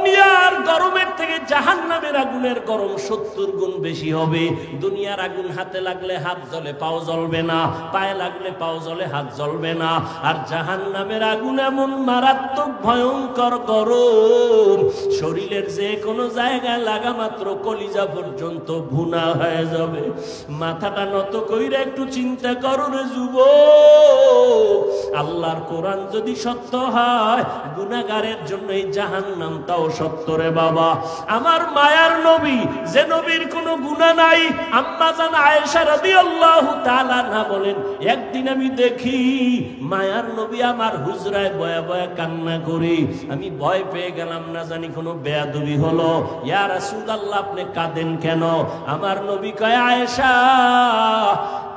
দুনিয়ার গরমের থেকে জাহান্নামের আগুনের গরম 70 গুণ বেশি হবে। দুনিয়ার আগুন হাতে লাগলে হাত জ্বলে, পাও জ্বলবে না, পায়ে লাগলে পাও জ্বলে, হাত জ্বলবে না। আর জাহান্নামের আগুন এমন মারাত্মক ভয়ঙ্কর গরম, শরীরের যে কোনো জায়গায় লাগা মাত্র কলিজা পর্যন্ত ভুনা হয়ে যাবে। মাথাটা নত কইরা একটু চিন্তা করো রে যুবক, আল্লাহর কোরআন যদি সত্য হয়, গুনাহগারের জন্য এই জাহান্নামটাও সত্য রে বাবা। আমার মায়ার নবী, যে নবীর কোনো গুনাহ নাই, আম্মা জান আয়েশা রাদিয়াল্লাহু তাআলা আনহা বলেন, একদিন আমি দেখি মায়ার নবী আমার হুজরায় বয়া বয়া কান্না করে। আমি ভয় পেয়ে গেলাম, না জানি কোনো বেয়াদবি হলো। ইয়া রাসূলুল্লাহ, আপনি কাঁদেন কেন? আমার নবী কয়, আয়েশা,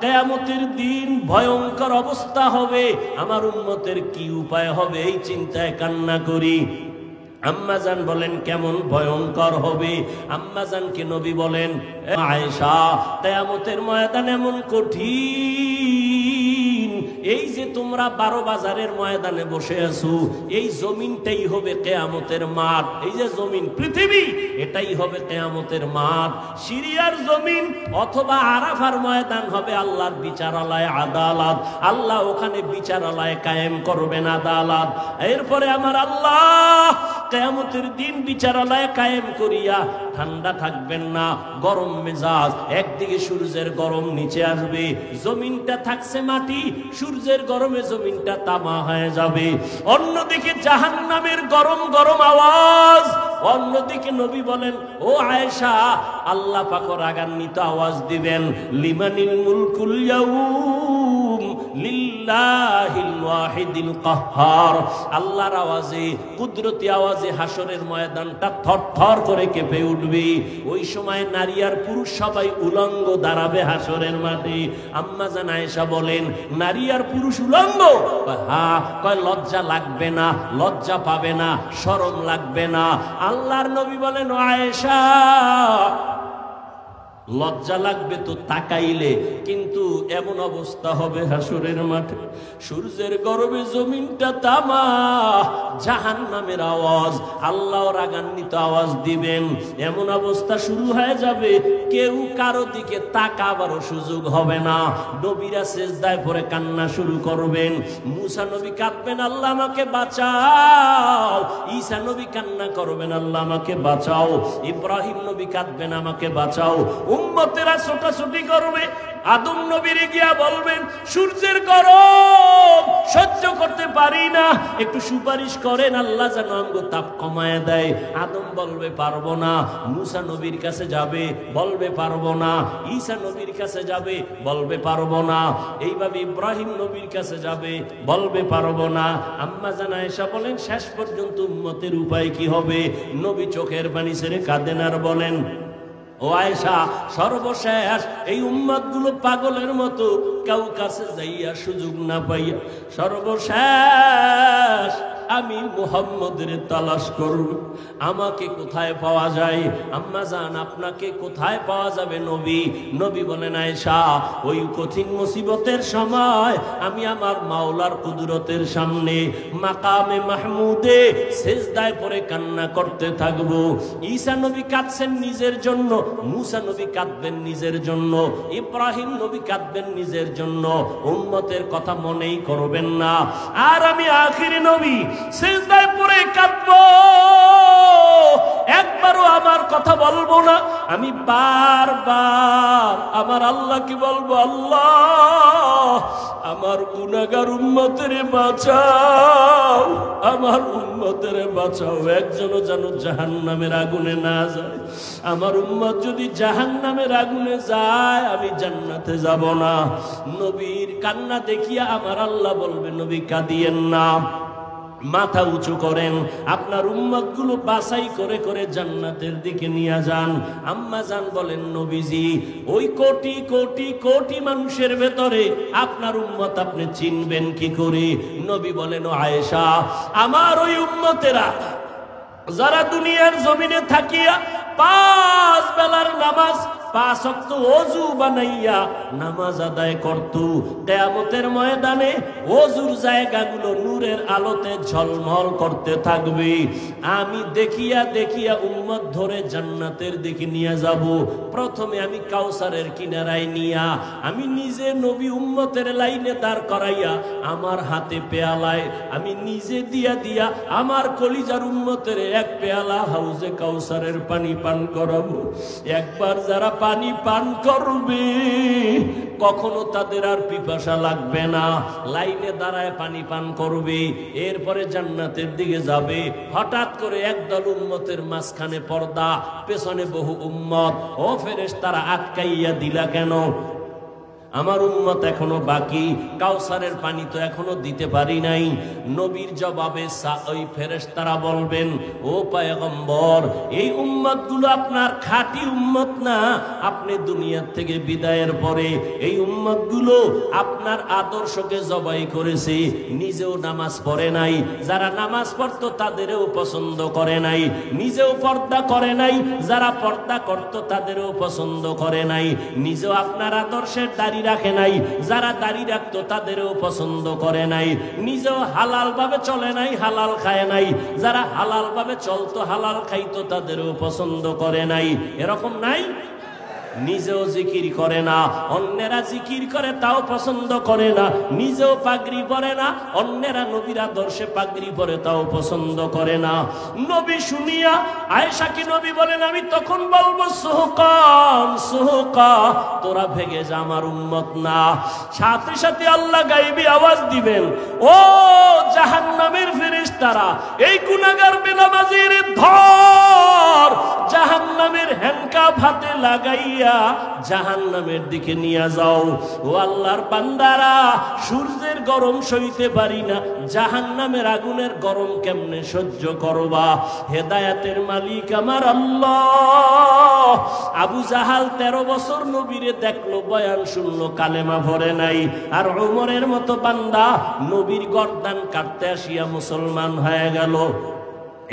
কিয়ামতের দিন ভয়ঙ্কর অবস্থা হবে, আমার উম্মতের কি উপায় হবে এই চিন্তায় কান্না করি। আম্মাজান বলেন, কেমন ভয়ঙ্কর হবে? আম্মাজানকে নবী বলেন, আয়েশা, কিয়ামতের ময়দান এমন কঠিন, এই যে তোমরা 12 বাজারের ময়দানে বসে আছো, এই জমিনটাই হবে কিয়ামতের মাঠ। এই যে জমিন, পৃথিবী, এটাই হবে কিয়ামতের মাঠ। সিরিয়ার জমিন অথবা আরাফার ময়দান হবে আল্লাহর বিচারালয়, আদালত। আল্লাহ ওখানে বিচারালয় কায়েম করবেন, আদালত। এরপরে আমার আল্লাহ কিয়ামতের দিন বিচারালয় কায়েম করিয়া ঠান্ডা থাকবেন না, গরম মেজাজ। একদিকে সূর্যের গরম নিচে আসবে, জমিনটা থাকছে মাটি, সূর্যের গরমে জমিনটা তামা হয়ে যাবে। অন্যদিকে জাহান্নামের গরম গরম আওয়াজ। অন্যদিকে নবী বলেন, ও আয়েশা, আল্লাহ পাক রাগান্বিত আওয়াজ দিবেন, লিমানিল মুলকুল ইয়াউম লিল্লাহিল ওয়াহিদিল কাহ্হার। আল্লাহর আওয়াজে, কুদরতি আওয়াজে হাসরের ময়দানটা থরথর করে কেঁপে উঠবে। ওই সময় নারী আর পুরুষ সবাই উলঙ্গ দাঁড়াবে হাসরের মাঠে। আম্মা জান আয়েশা বলেন, নারী আর পুরুষ উলঙ্গ? হ্যাঁ। কয়, লজ্জা লাগবে না? লজ্জা পাবে না? শরম লাগবে না? আল্লাহর নবী বলেন, ও আয়েশা, লজ্জা লাগবে তো তাকাইলে, কিন্তু এমন অবস্থা হবে হাসরের মাঠে, সূর্যের গরমে জমিনটা তামা, জাহান্নামের আওয়াজ, আল্লাহ রাগান্বিত আওয়াজ দিবেন। এমন অবস্থা শুরু হয়ে যাবে, কেউ কারো দিকে তাকাবারও সুযোগ হবে না। নবীরা সেজদায় পড়ে কান্না শুরু করবেন। মুসা নবী কাঁদবেন, আল্লাহ আমাকে বাঁচাও। ঈসা নবী কান্না করবেন, আল্লাহ আমাকে বাঁচাও। ইব্রাহিম নবী কাঁদবেন, আমাকে বাঁচাও। উম্মতেরা ছোটাছুটি করবে। আদম নবীর গিয়া বলবেন, সূর্যের গরম সহ্য করতে পারি না, একটু সুপারিশ করেন, আল্লাহ যেন আমগো তাপ কমায় দেয়। আদম বলবে, পারবো না। মুসা নবীর কাছে যাবে, বলবে পারবো না। ঈসা নবীর কাছে যাবে, বলবে পারবো না। এইভাবে ইব্রাহিম নবীর কাছে যাবে, বলবে পারবো না। আম্মা জান আয়েশা বলেন, শেষ পর্যন্ত উম্মতের উপায় কি হবে? নবী চোখের পানি ছেড়ে কাঁদেন আর বলেন, ও আয়েশা, সর্বশেষ এই উম্মতগুলো পাগলের মতো কাউ কাছে যাইয়া সুযোগ না পাইয়া সর্বশেষ আমি মুহাম্মদের তালাশ করব। আমাকে কোথায় পাওয়া যায়? আম্মা জান, আপনাকে কোথায় পাওয়া যাবে নবী? নবী বলেন, আয়েশা, ওই কঠিন মুসিবতের সময় আমি আমার মাওলার কুদরতের সামনে মাকামে মাহমুদে সেজদায় পড়ে কান্না করতে থাকব। ঈসা নবী কাঁদছেন নিজের জন্য, মুসা নবী কাঁদবেন নিজের জন্য, ইব্রাহিম নবী কাঁদবেন নিজের জন্য, উম্মতের কথা মনেই করবেন না। আর আমি আখিরি নবী সিজদায় পড়ে কাঁদবো, একবারও আমার কথা বলবো না। আমি বারবার আমার আল্লাহকে বলবো, আল্লাহ আমার গুনাহগার উম্মতের বাঁচাও, আমার উম্মতের বাঁচাও। একজনও যেন জাহান্নামের আগুনে না যায়। আমার উম্মত যদি জাহান্নামের আগুনে যায়, আমি জান্নাতে যাব না। নবীর কান্না দেখিয়া আমার আল্লাহ বলবে, নবী কাঁদিয়েন না, মাথা উঁচু করেন, আপনার উম্মতগুলো বাছাই করে করে জান্নাতের দিকে নিয়ে যান। আম্মা জান বলেন, নবীজি, ওই কোটি কোটি কোটি মানুষের ভেতরে আপনার উম্মত আপনি চিনবেন কি করে? নবী বলেন, ও আয়েশা, আমার ওই উম্মতেরা যারা দুনিয়ার জমিনে থাকিয়া 5 বেলার নামাজ 5 ওয়াক্ত ওযু বানাইয়া নামাজ আদায় করত। কিয়ামতের ময়দানে ওযুর জায়গাগুলো নূরের আলোতে ঝলমল করতে থাকবে। আমি দেখিয়া দেখিয়া উম্মত ধরে জান্নাতের দিকে নিয়ে যাব। প্রথমে আমি কাউসারের কিনারায় নিয়া আমি নিজে নবী উম্মতের লাইনে দাঁড় করাইয়া আমার হাতে পেয়ালায় আমি নিজে দিয়া দিয়া আমার কলিজার উম্মতের এক পেয়ালা হাউজে কাউসারের পানি পান করাবো। একবার যারা পানি পান করবে কখনো তাদের আর পিপাসা লাগবে না, লাইনে দাঁড়ায় পানি পান করবে, এরপরে জান্নাতের দিকে যাবে। হঠাৎ করে একদল উম্মতের মাঝখানে পর্দা, পেছনে বহু উম্মত। ও ফেরেশতারা আটকাইয়া দিলা কেন? আমার উম্মত এখনো বাকি, কাউসারের পানি তো এখনো দিতে পারি নাই। নবীর জবাবে ওই ফেরেশতারা বলবেন, ও পয়গম্বর, এই উম্মতগুলো আপনার খাঁটি উম্মত না। আপনি দুনিয়া থেকে বিদায়ের পরে এই উম্মতগুলো আপনার আদর্শকে জবাই করেছে, নিজেও নামাজ পড়ে নাই, যারা নামাজ পড়তো তাদেরও পছন্দ করে নাই, নিজেও পর্দা করে নাই, যারা পর্দা করতো তাদেরও পছন্দ করে নাই, নিজেও আপনার আদর্শের দাড়ি রাখে নাই, যারা দাড়ি রাখতো তাদেরও পছন্দ করে নাই, নিজেও হালাল ভাবে চলে নাই, হালাল খায় নাই, যারা হালাল ভাবে চলতো হালাল খাইতো তাদেরও পছন্দ করে নাই। এরকম নাই? নিজেও জিকির করে না, অন্যেরা জিকির করে তাও পছন্দ করে না, নিজেও পাগড়ি পরে না, অন্যেরা নবীর আদর্শে পাগড়ি পরে তাও পছন্দ করে না। নবী শুনিয়া আয়েশা কি নবী বলেন, আমি তখন বলবো সুহকান সুহকা, তোরা ভেগে যা, আমার উম্মত না। সাথে সাথে আল্লাহ গায়বী আওয়াজ দিবেন, ও জাহান্নামের ফেরেশতারা, এই গুনাহগার বেনামাজির ধর, জাহান্নামের হ্যান্ডকাপ হাতে লাগাইয়া জাহান্নামের দিকে নিয়ে যাও। ও আল্লাহর বান্দারা, সূর্যের গরম সইতে পারি না, জাহান্নামের আগুনের গরম কেমনে সহ্য করবা? হেদায়েতের মালিক আমার আল্লাহ। আবু জাহাল 13 বছর নবীরে দেখলো, বয়ান শুনলো, কালেমা ভরে নাই। আর ওমরের মতো বান্দা নবীর গর্দান কাটতে আসিয়া মুসলমান হয়ে গেল।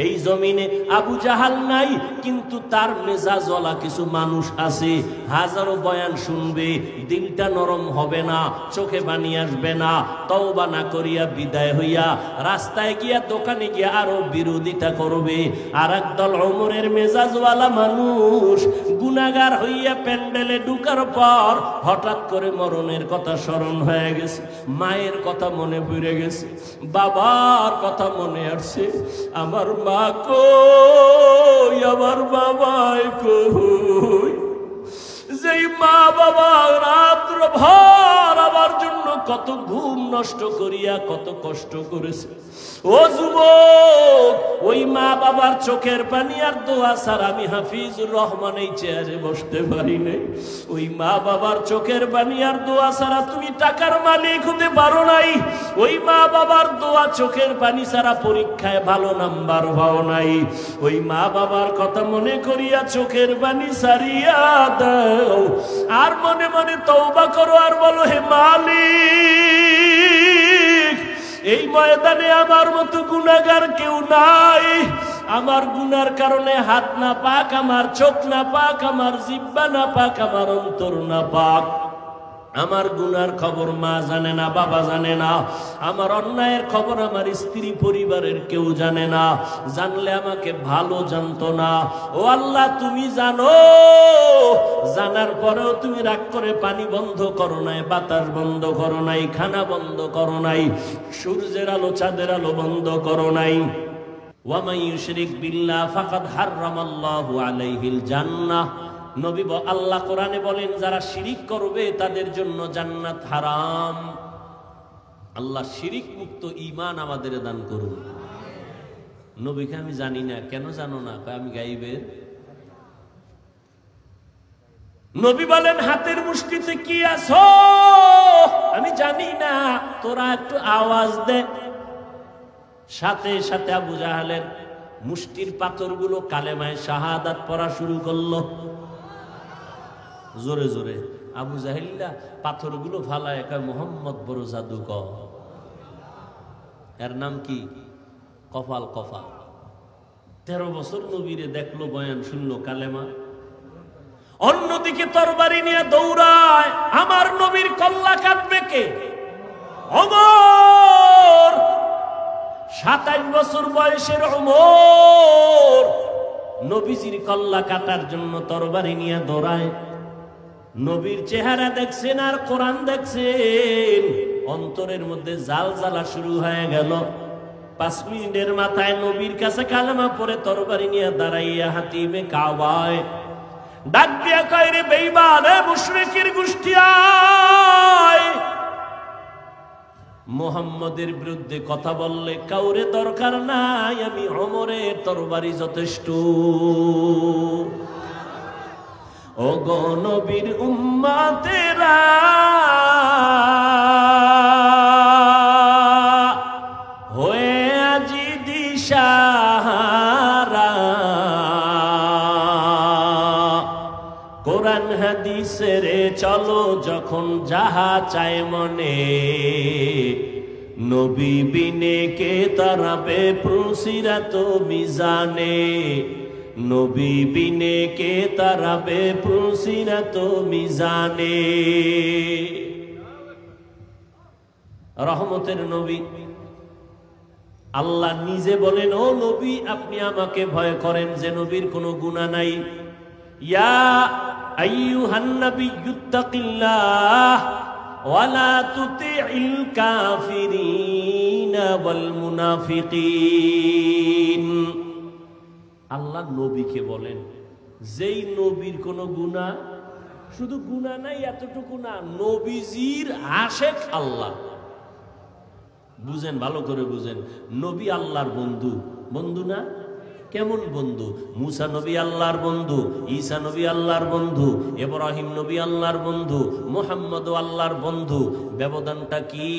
এই জমিনে আবু জাহাল নাই, কিন্তু তার মেজাজওয়ালা কিছু মানুষ আছে। হাজারো বয়ান শুনবে, দিলটা নরম হবে না, চোখে পানি আসবে না, তওবা না করিয়া বিদায় হইয়া রাস্তায় গিয়া দোকানে গিয়া আরো বিরোধিতা করবে। আর একদল ওমরের মেজাজওয়ালা মানুষ গুনাহগার হইয়া প্যান্ডেলে ঢুকার পর হঠাৎ করে মরণের কথা স্মরণ হয়ে গেছে, মায়ের কথা মনে পড়ে গেছে, বাবার কথা মনে আসছে, আমার মা কই, আমার বাবাই কই, যেই মা বাবা রাত্র ভর আমার জন্য কত ঘুম নষ্ট করিয়া কত কষ্ট করেছে। ও যুবক, ওই মা বাবার চোখের পানি আর দোয়া ছাড়া আমি হাফিজুর রহমান এই চেয়ারে বসতে পারি নাই। ওই মা বাবার চোখের পানি আর দোয়া ছাড়া তুমি টাকার মালিক হতে পারো নাই। ওই মা বাবার দোয়া চোখের পানি ছাড়া পরীক্ষায় ভালো নাম্বার পাও নাই। ওই মা বাবার কথা মনে করিয়া চোখের পানি ছাড়িয়া দাও, আর মনে মনে তওবা করো, আর বলো, হে মালিক, এই ময়দানে আমার মতো গুনাহগার কেউ নাই। আমার গুনার কারণে হাত না পাক, আমার চোখ না পাক, আমার জিহ্বা না পাক, আমার অন্তর না পাক। আমার গুনার খবর মা জানে না, বাবা জানে না, আমার অন্যায়ের খবর আমার স্ত্রী পরিবারের কেউ জানে না, জানলে আমাকে ভালো জানতো না। ও আল্লাহ, তুমি জানো, জানার পরেও তুমি রাগ করে পানি বন্ধ করো নাই, বাতাস বন্ধ করো নাই, খানা বন্ধ করো নাই, সূর্যের আলো চাঁদের আলো বন্ধ করো নাই। ওয়ামান ইউশরিক বিল্লাহ ফাকাদ হারামাল্লাহু আলাইহিল জান্নাহ। নবী আল্লাহ কোরআনে বলেন, যারা শিরিক করবে তাদের জন্য জান্নাত হারাম। আল্লাহ শিরিক মুক্ত ঈমান আমাদের দান করুন। নবীকে আমি জানি না, কেন জানো না? আমি গাইবের। নবী বলেন, হাতের মুষ্টিতে কি আছো আমি জানি না, তোরা একটু আওয়াজ দে। সাথে সাথে আবু জাহালের মুষ্টির পাথরগুলো কালেমায়ে শাহাদাত পড়া শুরু করলো। জোরে জোরে আবু জাহিল্লা পাথরগুলো ফালায় কয়, মোহাম্মদ বড় জাদুকর। এর নাম কি? কপাল কপাল। 13 বছর নবীরে দেখলো, বয়ান শুনলো, কালেমা। অন্যদিকে তরবারি নিয়ে দৌড়ায়। আমার নবীর কল্লা কাটবে কে? ওমর, 27 বছর বয়সের ওমর নবীজির কল্লা কাটার জন্য তরবারি নিয়ে দৌড়ায়। নবীর চেহারা দেখছেন আর কোরআন দেখছেন, অন্তরের মধ্যে জাল জ্বালা শুরু হয়ে গেল। 5 মিনিটের মাথায় নবীর কাছে কালেমা পড়ে তরবারি নিয়ে দাঁড়াইয়া হাতিমে কাবায় ডাক দিয়া কয়, রে বেঈমান, এ মুশরিকের গোষ্ঠী, আয় মুহাম্মদের বিরুদ্ধে কথা বললে কাউরে দরকার নাই, আমি ওমরের তরবারি যথেষ্ট। ও গো নবীর উম্মতেরা, হয়ে আজি দিশাহারা, কোরআন হাদিসের চলো যখন যাহা চায় মনে, নবী বিনে কে তারাবে পুলসিরাত মিজানে, নবী বিনে কে তারাবে পুলসিরাত মিজানে। রহমতের নবী, আল্লাহ নিজে বলেন, ও নবী আপনি আমাকে ভয় করেন যে নবীর কোনো গুনাহ নাই। ইয়া আইয়ুহান নাবিয়্যুত্তাকিল্লাহ ওয়ালা তুতিইল কাফিরিনা ওয়াল মুনাফিকিন। আল্লাহ নবীকে বলেন, যেই নবীর কোনো গুনাহ, শুধু গুনাহ নাই এতটুকু না, নবীজির আশেক আল্লাহ। বুঝেন, ভালো করে বুঝেন, নবী আল্লাহর বন্ধু। বন্ধু না? কেমন বন্ধু? মুসা নবী আল্লাহর বন্ধু, ঈসা নবী আল্লাহর বন্ধু, ইব্রাহিম নবী আল্লাহর বন্ধু, মুহাম্মদ আল্লাহর বন্ধু। ব্যবধানটা কি?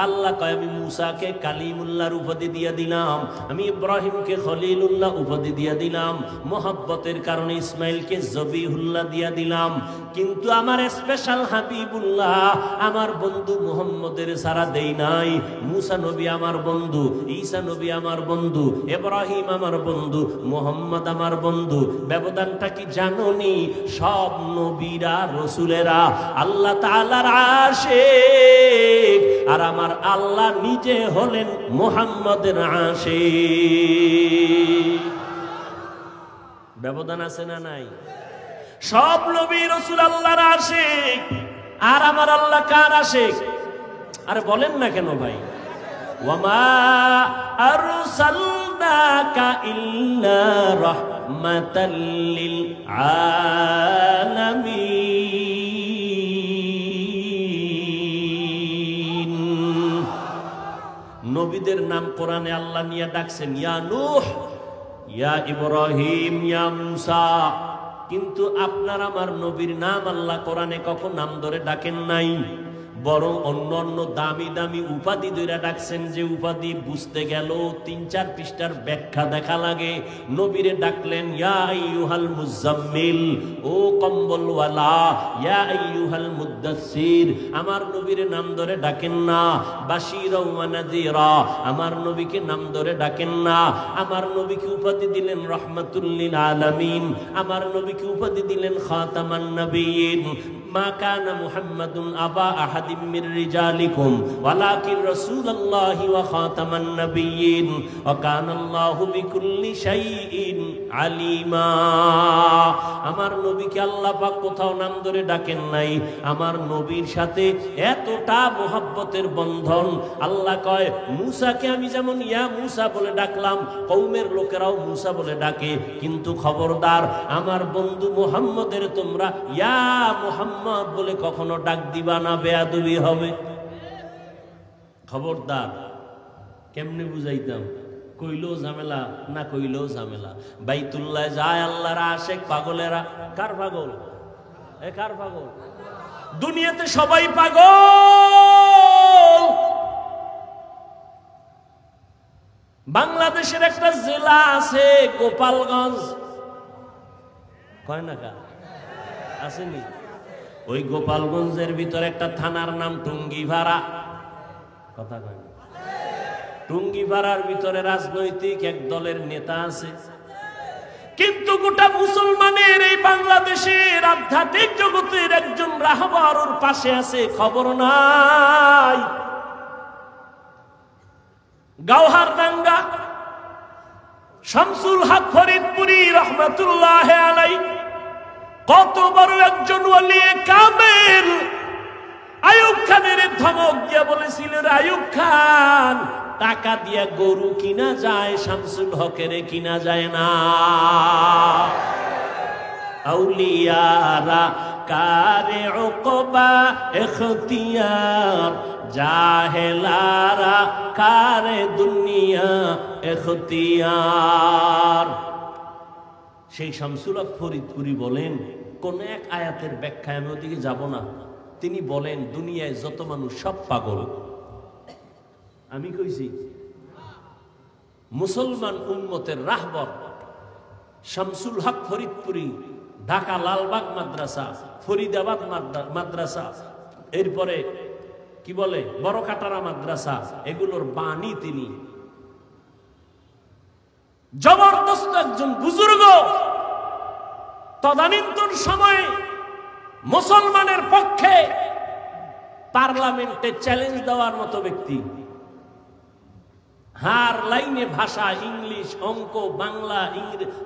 আল্লাহ কয়, আমি মুসাকে কালিমুল্লাহর উপাধি দিয়ে দিলাম, আমি ইব্রাহিমকে খলিলুল্লাহ উপাধি দিয়ে দিলাম, মোহাব্বতের কারণে ইসমাইলকে জবিহুল্লাহ দিয়ে দিলাম, কিন্তু আমার স্পেশাল হাবিবুল্লাহ আমার বন্ধু মুহাম্মদের সারা দেই নাই। মুসা নবী আমার বন্ধু, ঈসা নবী আমার বন্ধু, ইব্রাহিম আমার বন্ধু, মুহাম্মদ আমার বন্ধু। ব্যবধানটা কি জানোনি? সব নবীরা রাসূলেরা আল্লাহ তাআলার আশিক, আর আমার আল্লাহ নিজে হলেন মুহাম্মদের আশিক। ব্যবধান আছে না নাই? সব নবী রাসূল আল্লাহর আশিক, আর আমার আল্লাহ কার আশিক? আরে বলেন না কেন ভাই? ওয়ামা আরসালনাকা ইল্লা রাহমাতাল লিল আলামিন। নবীদের নাম কোরআনে আল্লাহ নিয়ে ডাকছেন, ইয়া নূহ, ইয়া ইব্রাহিম, ইয়া মুসা, কিন্তু আপনার আমার নবীর নাম আল্লাহ কোরআনে কখন নাম ধরে ডাকেন নাই, বরং অন্য অন্য দামি দামি উপাধি ধরে ডাকছেন, যে উপাধি বুঝতে গেল 3-4 পৃষ্ঠার ব্যাখ্যা দেখা লাগে। নবীরে ডাকলেন ইয়া আইয়ুহাল মুজাম্মিল, ও কম্বলওয়ালা, ইয়া আইয়ুহাল মুদ্দাসসির। আমার নবীরে নাম ধরে ডাকেন না। বাশীরা ওয়া নাযীরা, আমার নবীকে নাম ধরে ডাকেন না। আমার নবীকে উপাধি দিলেন রাহমাতুল লিল আলামিন, আমার নবীকে উপাধি দিলেন খাতামান নবিয়্যিন। মা কানা মুহাম্মাদুন আবা আহাদিম মির রিজালিকুম ওয়ালাকিন রাসূলুল্লাহি ওয়া খাতামান নাবিয়্যিন ওয়া কানাল্লাহু বিকুল্লি শাইইন আলিমা। আমার নবীকে আল্লাহ পাক কোথাও নাম ধরে ডাকেন নাই। আমার নবীর সাথে এতটা মোহাব্বতের বন্ধন। আল্লাহ কয়, মুসাকে আমি যেমন ইয়া মুসা বলে ডাকলাম, কওমের লোকেরাও মুসা বলে ডাকে, কিন্তু খবরদার আমার বন্ধু মুহাম্মদের তোমরা ইয়া মুহাম্মদ বলে কখনো ডাক দিবা না, বেয়াদবি হবে। খবরদার। কেমনে বুঝাইতাম? কইলেও ঝামেলা, না কইলেও ঝামেলা। বাইতুল্লাহ যায় আল্লাহর আশিক পাগলেরা। কার পাগল? এ কার পাগল? দুনিয়াতে সবাই পাগল। বাংলাদেশের একটা জেলা আছে গোপালগঞ্জ, কয় না কা আসেনি? ওই গোপালগঞ্জের ভিতরে একটা থানার নাম টুঙ্গিপাড়া। কথা কয় না? টুঙ্গিপাড়ার ভিতরে রাজনৈতিক এক দলের নেতা আছে। কিন্তু গোটা মুসলমানের এই বাংলাদেশের আধ্যাত্মিক জগতের একজন রাহবার ওর পাশে আছে, খবর নাই। গাওহারডাঙ্গা শামসুল হক ফরিদপুরি রহমাতুল্লাহ আলাইহি কত বড় একজন ওলি কামেল। আইয়ুব খানের ধমক দিয়া বলেছিলেন, আইয়ুব খান টাকা দিয়া গরু কিনা যায়, শামসুল হকের কিনা যায় না। আউলিয়ারা কারে উকবা ইখতিয়ার, জাহেলারা কারে দুনিয়া ইখতিয়ার। সেই শামসুল হক ফরিদপুরি বলেন, কোন এক আয়াতের ব্যাখ্যায় আমি ওদিকে যাব না, তিনি বলেন দুনিয়ায় যত মানুষ সব পাগল। আমি কইছি মুসলমান উম্মতের রাহবর শামসুল হক ফরিদপুরি, ঢাকা লালবাগ মাদ্রাসা, ফরিদাবাদ মাদ্রাসা, এরপরে কি বলে বড়কাটারা মাদ্রাসা, এগুলোর বাণী তিনি। জবরদস্ত একজন বুজুর্গ, তদানীন্তন সময়ে মুসলমানের পক্ষে পার্লামেন্টে চ্যালেঞ্জ দেওয়ার মতো ব্যক্তি। হার লাইনে ভাষা, ইংলিশ, অঙ্ক, বাংলা,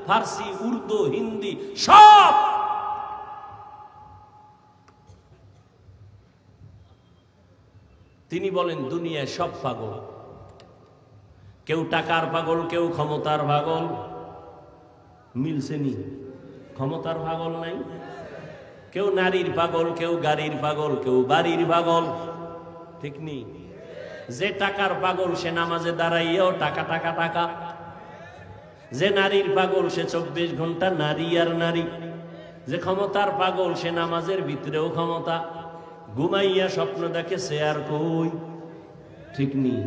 ফার্সি, উর্দু, হিন্দি সব। তিনি বলেন দুনিয়ায় সব পাগল, কেউ টাকার পাগল, কেউ ক্ষমতার পাগল। মিলছেনি? ক্ষমতার পাগল নাই। কেউ নারীর পাগল, কেউ গাড়ির পাগল, কেউ বাড়ির পাগল, ঠিক নেই? যে টাকার পাগল সে নামাজে দাঁড়াইয়াও টাকা টাকা টাকা, যে নারীর পাগল সে 24 ঘন্টা নারী আর নারী, যে ক্ষমতার পাগল সে নামাজের ভিতরেও ক্ষমতা, ঘুমাইয়া স্বপ্ন দেখে সে আর কই, ঠিক নেই?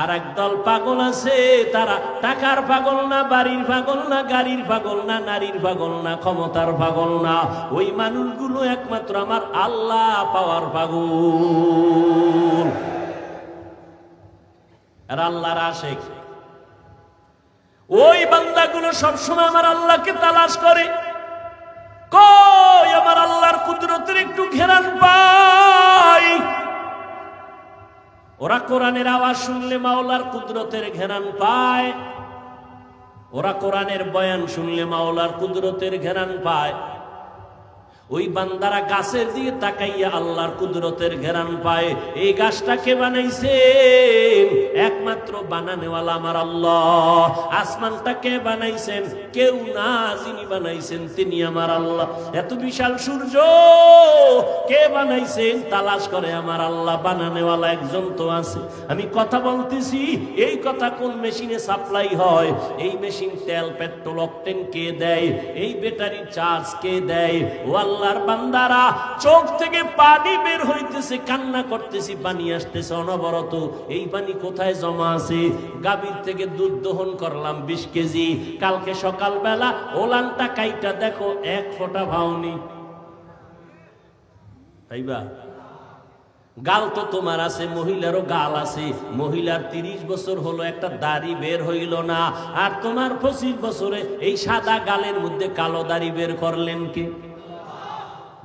আর একদল পাগল আছে, তারা টাকার পাগল না, বাড়ির পাগল না, গাড়ির পাগল না, নারীর পাগল না, ক্ষমতার পাগল না। ওই মানুষগুলো একমাত্র আমার আল্লাহ পাওয়ার পাগল। আর আল্লাহর আশিক ওই বান্দাগুলো সবসময় আমার আল্লাহকে তালাশ করে, কই আমার আল্লাহর কুদরতের একটু ঘেরান পাই। ওরা কোরআনের আওয়াজ শুনলে মাওলার কুদরতের ঘেরান পায়, ওরা কোরআনের বয়ান শুনলে মাওলার কুদরতের ঘেরান পায়। ওই বান্দারা গাছের দিকে তাকাইয়া আল্লাহর কুদরতের ঘেরান পায়। এই গাছটা কে বানাইছেন? একমাত্র বানানেওয়ালা আমার আল্লাহ। আসমানটা কে বানাইছেন? কেউ না, যিনি বানাইছেন তিনি আমার আল্লাহ। এত বিশাল সূর্য কে বানাইছেন? তালাশ করে আমার আল্লাহ। বানানেওয়ালা একজন তো আছে। আমি কথা বলতেছি, এই কথা কোন মেশিনে সাপ্লাই হয়? এই মেশিন তেল, পেট্রোল, অকটেন কে দেয়? এই ব্যাটারি চার্জ কে দেয়? ও আল্লাহর বান্দারা, চোখ থেকে পানি বের হইতেছে, কান্না করতেছি, পানি আসতেছে অনবরত। এই পানি কোথায় জমা আছে? গাভীর থেকে দুধ দহন করলাম 20 কেজি, কালকে সকালবেলা ওলানটা কাইটা দেখো 1 ফোঁটা ভাওনি। তাইবা গাল তো তোমার আছে, মহিলারও গাল আছে। মহিলার 30 বছর হলো, একটা দাড়ি বের হইল না, আর তোমার 25 বছরে এই সাদা গালের মধ্যে কালো দাড়ি বের করলেন কে?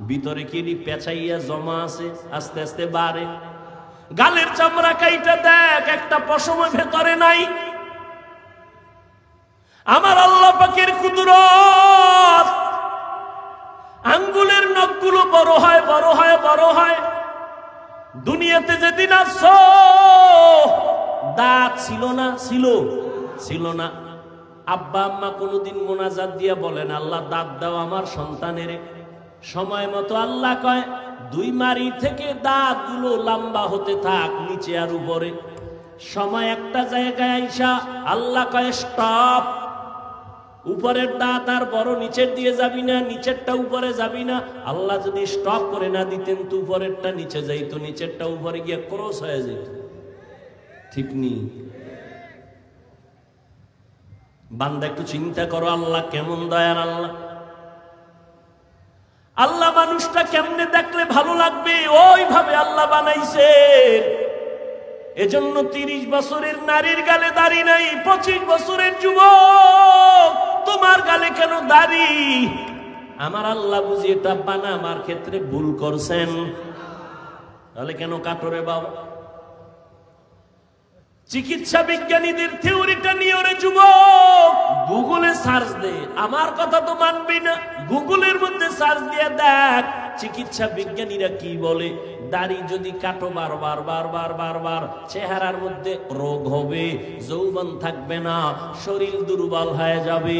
ভিতরে কি পেঁচাইয়া জমা আছে, আস্তে আস্তে বাড়ে। গালের চামড়া কাইটা দেখ, একটা পশম ভেতরে নাই। আমার আল্লাহ পাকের কুদরত। আঙ্গুলের নখগুলো বড় হয়, বড় হয়, বড় হয়। দুনিয়াতে যেদিন আসছো দাঁত ছিল না, ছিল না। আব্বা আম্মা কোনোদিন মোনাজাত দিয়া বলেন, আল্লাহ দাঁত দাও আমার সন্তানের। সময় মতো আল্লাহ কয় 2 মারি থেকে দাঁতগুলো লম্বা হতে থাক, নিচে আর উপরে। সময় একটা জায়গায় আইসা আল্লাহ কয় স্টপ। উপরের দাঁত আর বড়, নিচের দিয়ে যাবি না, নিচেরটা উপরে যাবি না। আল্লাহ যদি স্টপ করে না দিতেন তো উপরেরটা নিচে যাইতো, নিচেরটা উপরে গিয়ে ক্রস হয়ে যেত, ঠিক নেই? বান্দা একটু চিন্তা করো, আল্লাহ কেমন দয়ার আল্লাহ। আল্লাহ মানুষটা কেমনে দেখলে ভালো লাগবে, ওইভাবে আল্লাহ বানাইছে। এজন্য 30 বছরের নারীর গালে দাড়ি নাই, 25 বছরের যুবক তোমার গালে কেন দাড়ি? আমার আল্লাহ বুঝি এটা বানাবার ক্ষেত্রে ভুল করছেন। তাহলে কেন কাটরে বাবা? চিকিৎসা বিজ্ঞানীদের থিওরিটা নিয়ে ওরে যুবক গুগলে সার্চ দে। আমার কথা তো মানবি না, গুগলের মধ্যে সার্চ দিয়ে দেখ চিকিৎসা বিজ্ঞানীরা কি বলে। দাড়ি যদি কাটো বারবার বারবার বারবার, চেহারার মধ্যে রোগ হবে, যৌবন থাকবে না, শরীর দুর্বল হয়ে যাবে,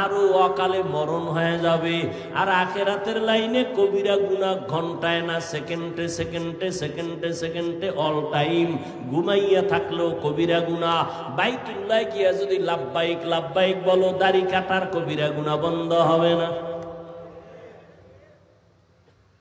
আরো অকালে মরণ হয়ে যাবে। আর আখিরাতের লাইনে কবিরা গুনাহ ঘন্টায় না সেকেন্ডে সেকেন্ডে সেকেন্ডে সেকেন্ডে অল টাইম। ঘুমাইয়া থাকলেও কবিরা গুনাহ। বাইতুল্লাহ গিয়া যদি লাব্বাইক লাব্বাইক বলো, দাড়ি কাটার কবিরা গুনাহ বন্ধ হবে না।